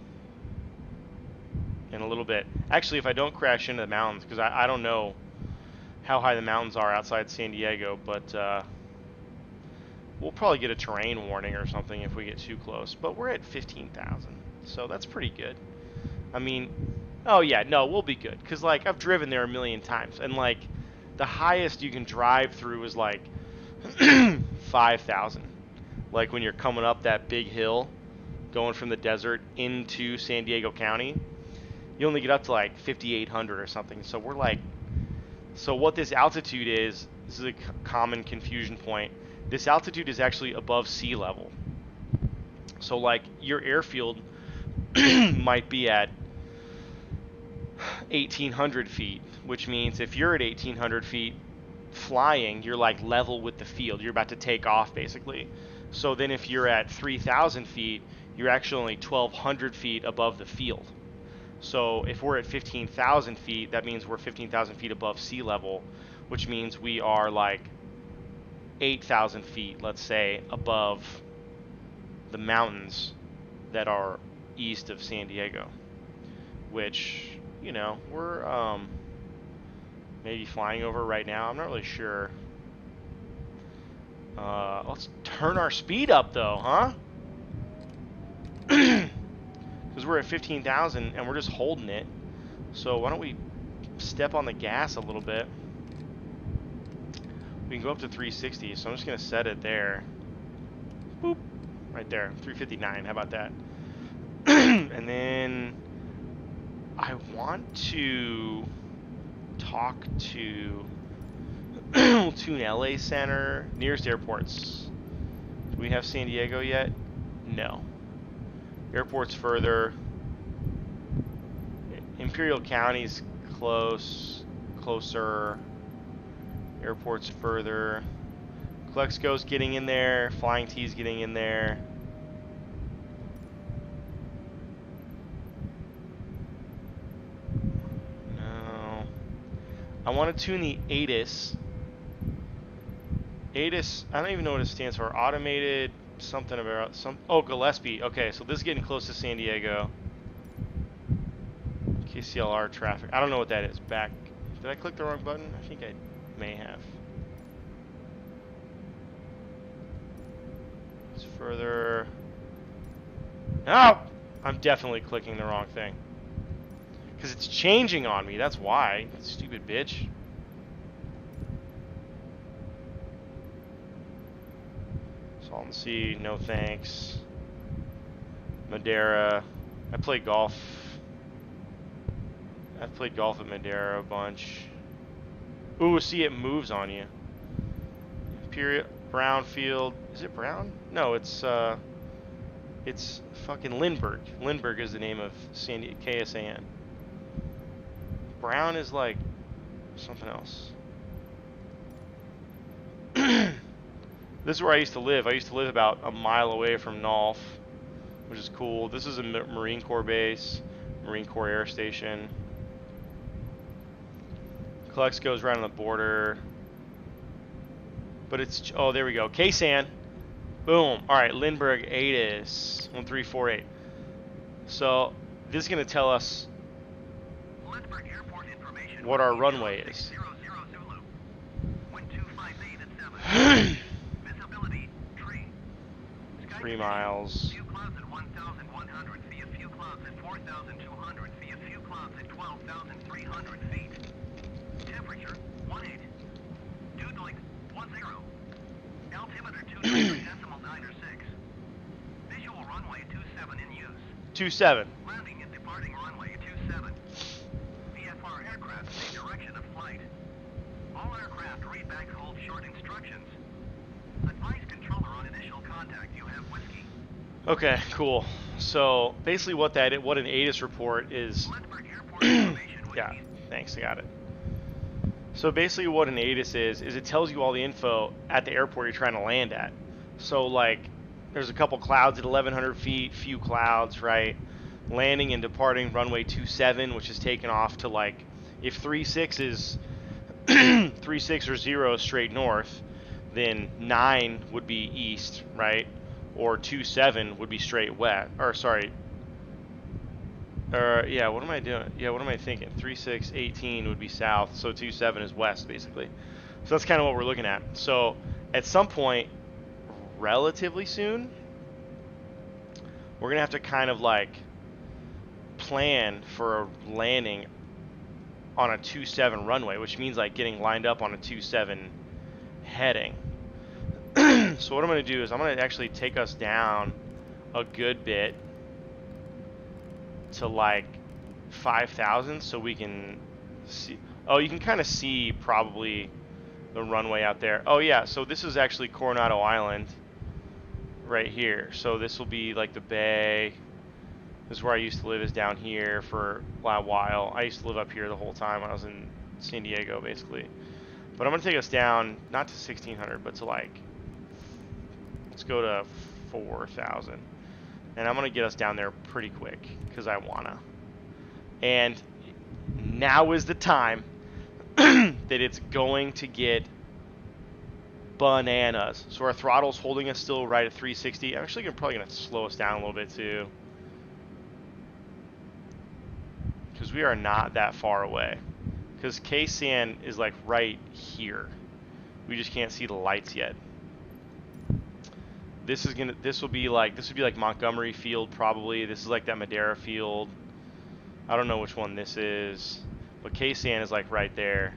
in a little bit. Actually, if I don't crash into the mountains, because I don't know how high the mountains are outside San Diego, but We'll probably get a terrain warning or something if we get too close, but we're at 15,000, so that's pretty good. I mean, oh yeah, no, we'll be good, because, like, I've driven there a million times, and, like, the highest you can drive through is, like, 5,000. Like, when you're coming up that big hill, going from the desert into San Diego County, you only get up to, like, 5,800 or something, so we're, like, so what this altitude is, this is a common confusion point, this altitude is actually above sea level. So, like, your airfield might be at 1,800 feet, which means if you're at 1,800 feet flying, you're, like, level with the field. You're about to take off, basically. So then if you're at 3,000 feet, you're actually only 1,200 feet above the field. So if we're at 15,000 feet, that means we're 15,000 feet above sea level, which means we are, like, 8,000 feet, let's say, above the mountains that are east of San Diego, which, you know, we're maybe flying over right now. I'm not really sure. Let's turn our speed up, though, huh? Because we're at 15,000 and we're just holding it. So why don't we step on the gas a little bit? We can go up to 360, so I'm just going to set it there. Boop. Right there. 359. How about that? And then I want to talk to Tune LA Center. Nearest airports. Do we have San Diego yet? No. Airport's further. Imperial County's closer. Airport's further. Clexco's getting in there. Flying T's getting in there. No. I want to tune the ATIS. ATIS, I don't even know what it stands for. Automated something about some. Oh, Gillespie. Okay, so this is getting close to San Diego. KCLR traffic. I don't know what that is. Back. Did I click the wrong button? I think I may have. It's further. Oh! I'm definitely clicking the wrong thing. Because it's changing on me. That's why. Stupid bitch. Salton Sea. No thanks. Madeira. I play golf. I've played golf at Madeira a bunch. Ooh, see, it moves on you. Imperial Brownfield. Is it Brown? No, it's fucking Lindbergh. Lindbergh is the name of KSAN. Brown is like something else. This is where I used to live. I used to live about a mile away from Nolf, which is cool. This is a Marine Corps base, Marine Corps Air Station. Clux goes right on the border. But it's, oh, there we go. KSAN. Boom. All right, Lindbergh ATIS 1348. So this is going to tell us what our runway is. 3 miles. Few clouds at 1,100 feet, a few clouds at 4,200 feet, a few clouds at 12,300 feet. Temperature 18. Dew point 10. Altimeter 2.906. Visual runway 27 in use. 27. Landing and departing runway 27. VFR aircraft take direction of flight. All aircraft read back hold short instructions. Advise controller on initial contact. You have whiskey. Okay, cool. So basically what an ATIS report is. Lindbergh Airport information whiskey. Yeah, thanks, I got it. So basically what an ATIS is it tells you all the info at the airport you're trying to land at. So, like, there's a couple clouds at 1,100 feet, few clouds, right? Landing and departing runway 27, which is taken off to, like, if 36 is 36 or 0 straight north, then 9 would be east, right? Or 27 would be straight west. Or sorry. Yeah, what am I doing? Yeah, what am I thinking? 36, 18 would be south, so 27 is west, basically. So that's kind of what we're looking at. So at some point, relatively soon, we're gonna have to kind of like plan for a landing on a 27 runway, which means like getting lined up on a 27 heading. So what I'm gonna do is I'm gonna actually take us down a good bit to like 5,000 so we can see. Oh, you can kind of see probably the runway out there. Oh yeah, so this is actually Coronado Island right here. So this will be like the bay. This is where I used to live, is down here for a while. I used to live up here the whole time when I was in San Diego, basically. But I'm gonna take us down, not to 1,600, but to like, let's go to 4,000. And I'm gonna get us down there pretty quick, because I wanna. And now is the time that it's going to get bananas. So our throttle's holding us still right at 360. I'm actually probably gonna slow us down a little bit too, because we are not that far away. Because KSAN is like right here. We just can't see the lights yet. This will be like Montgomery Field probably. This is like that Madera Field. I don't know which one this is, but KSAN is like right there.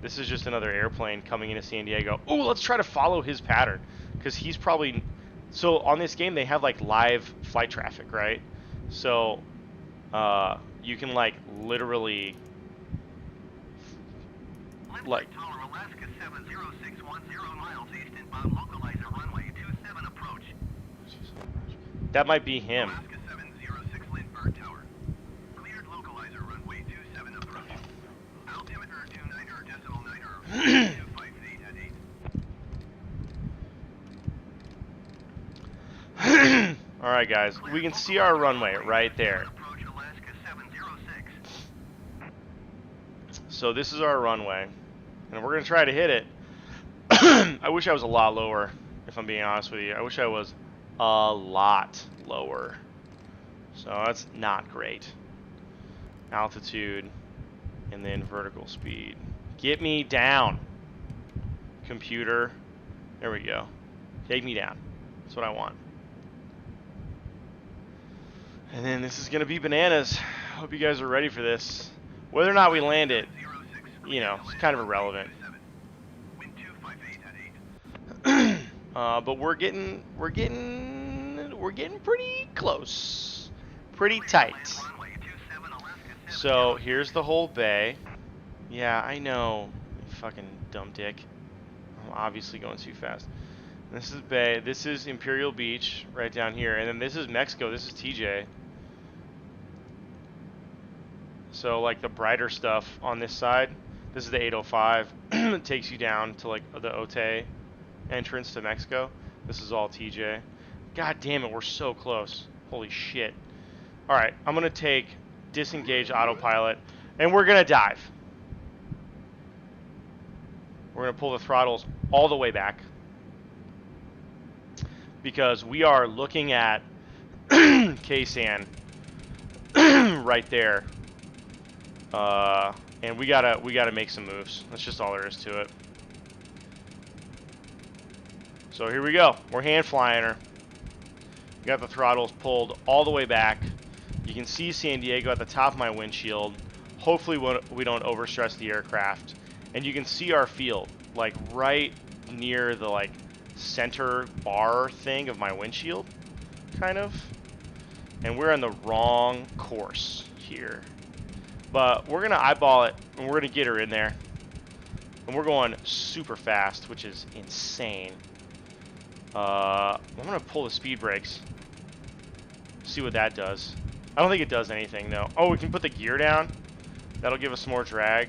This is just another airplane coming into San Diego. Oh, let's try to follow his pattern, because he's probably, so on this game they have like live flight traffic, right? So you can like literally like Alaska 70610 miles east inbound localizer runway 27 approach. that might be him. Alaska 706 Lindbergh Tower. Cleared localizer runway 27 approach. Altimeter 29.9 258 at 8. All right, guys, we can see our runway right there. Approach Alaska 706. So this is our runway, and we're gonna try to hit it. I wish I was a lot lower, if I'm being honest with you. I wish I was a lot lower. So that's not great. Altitude, and then vertical speed. Get me down, computer. There we go. Take me down. That's what I want. And then this is gonna be bananas. Hope you guys are ready for this. Whether or not we land it, you know, it's kind of irrelevant. Wind 258 at 8. But we're getting pretty close, pretty tight. Runway 27 Alaska 7. So here's the whole bay. Yeah, I know, you fucking dumb dick. I'm obviously going too fast. This is bay. This is Imperial Beach right down here, and then this is Mexico. This is TJ. So like the brighter stuff on this side, this is the 805. It takes you down to like the Otay entrance to Mexico. This is all TJ. God damn it, we're so close. Holy shit. All right, I'm gonna take disengage autopilot, and we're gonna dive. We're gonna pull the throttles all the way back, because we are looking at KSAN right there. And we gotta make some moves. That's just all there is to it. So here we go. We're hand flying her. We got the throttles pulled all the way back. You can see San Diego at the top of my windshield. Hopefully we don't overstress the aircraft. And you can see our field, like right near the like center bar thing of my windshield, kind of. And we're on the wrong course here. But we're going to eyeball it, and we're going to get her in there. And we're going super fast, which is insane. I'm going to pull the speed brakes. See what that does. I don't think it does anything, though. Oh, we can put the gear down. That'll give us more drag.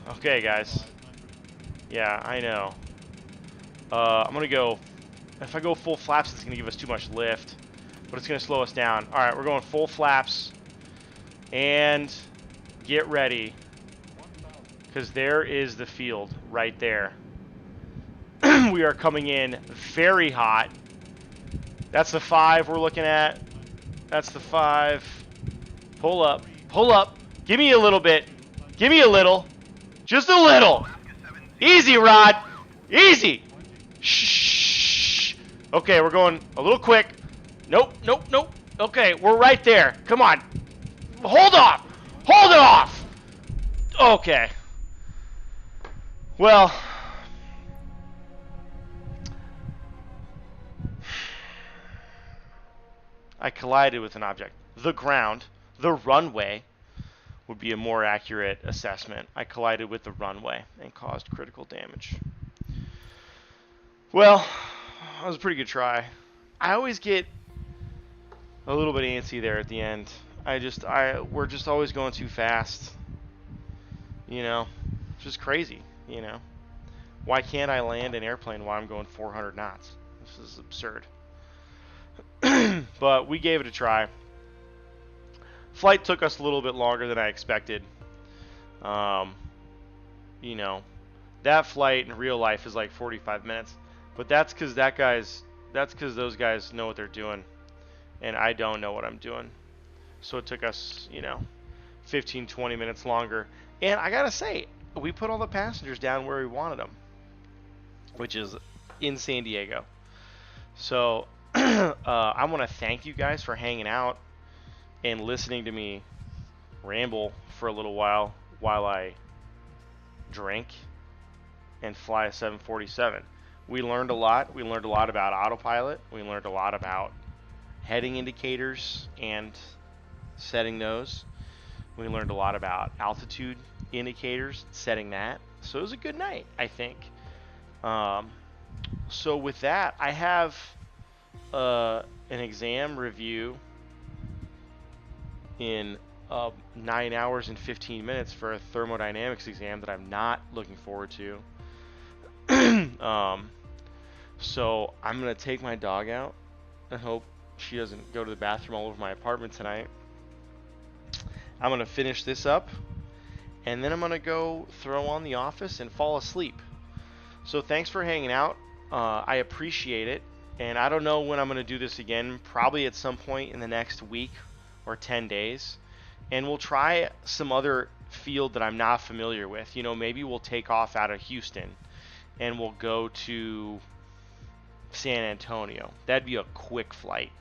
Okay, guys. Yeah, I know. I'm going to go... If I go full flaps, it's going to give us too much lift. But it's going to slow us down. All right, we're going full flaps. And get ready, because there is the field right there. We are coming in very hot. That's the 5 we're looking at. That's the 5. Pull up. Pull up. Give me a little bit. Give me a little. Just a little. Easy, Rod. Easy. Shh. Okay, we're going a little quick. Nope, nope, nope. Okay, we're right there. Come on. Hold off. Hold it off. Okay. Well, I collided with an object. The ground, the runway, would be a more accurate assessment. I collided with the runway and caused critical damage. Well, that was a pretty good try. I always get a little bit antsy there at the end. We're just always going too fast. You know, it's just crazy, you know. Why can't I land an airplane while I'm going 400 knots? This is absurd. But we gave it a try. Flight took us a little bit longer than I expected. You know, that flight in real life is like 45 minutes, but that's because those guys know what they're doing, and I don't know what I'm doing. So it took us, you know, 15, 20 minutes longer. And I gotta say, we put all the passengers down where we wanted them, which is in San Diego. So I want to thank you guys for hanging out and listening to me ramble for a little while I drink and fly a 747. We learned a lot. We learned a lot about autopilot. We learned a lot about heading indicators and setting those. We learned a lot about altitude indicators, setting that. So it was a good night, I think. So with that, I have an exam review in 9 hours and 15 minutes for a thermodynamics exam that I'm not looking forward to. So I'm going to take my dog out and hope she doesn't go to the bathroom all over my apartment tonight. I'm going to finish this up, and then I'm going to go throw on The Office and fall asleep. So thanks for hanging out. I appreciate it. And I don't know when I'm going to do this again, probably at some point in the next week or 10 days. And we'll try some other field that I'm not familiar with. You know, maybe we'll take off out of Houston and we'll go to San Antonio. That'd be a quick flight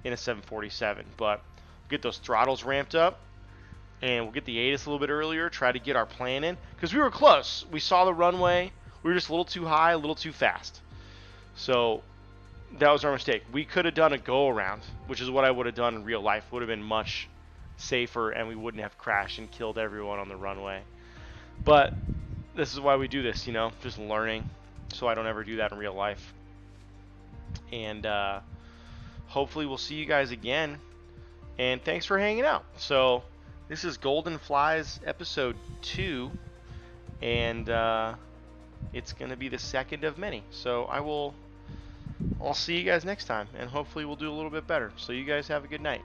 in a 747. But get those throttles ramped up, and we'll get the ATIS a little bit earlier, try to get our plan in. Because we were close. We saw the runway. We were just a little too high, a little too fast. So that was our mistake. We could have done a go-around, which is what I would have done in real life. Would have been much safer, and we wouldn't have crashed and killed everyone on the runway. But this is why we do this, you know, just learning, so I don't ever do that in real life. And hopefully we'll see you guys again. And thanks for hanging out. So this is Goldin Flies episode 2, and it's going to be the second of many. So I'll see you guys next time, and hopefully we'll do a little bit better. So you guys have a good night.